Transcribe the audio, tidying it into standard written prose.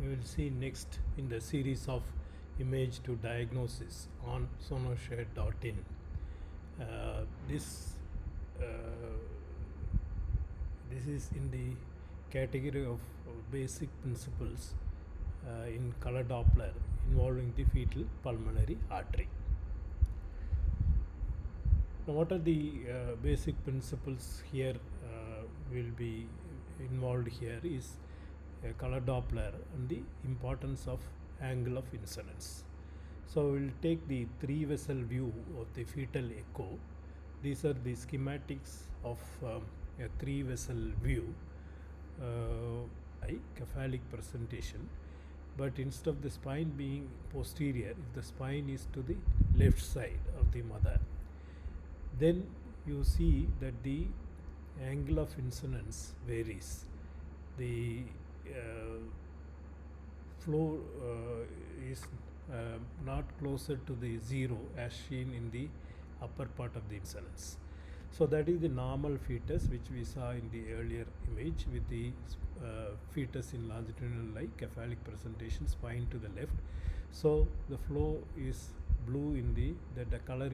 we will see next in the series of image to diagnosis on sonoshare.in. This is in the category of basic principles in color Doppler involving the fetal pulmonary artery. Now, what are the basic principles here will be involved here is a color Doppler and the importance of angle of incidence. So we will take the 3-vessel view of the fetal echo. These are the schematics of a 3-vessel view, cephalic presentation. But instead of the spine being posterior, if the spine is to the left side of the mother, then you see that the angle of incidence varies. The flow is not closer to the zero as seen in the upper part of the incidence. So that is the normal fetus which we saw in the earlier image with the fetus in longitudinal line, cephalic presentation, spine to the left. So the flow is blue in the color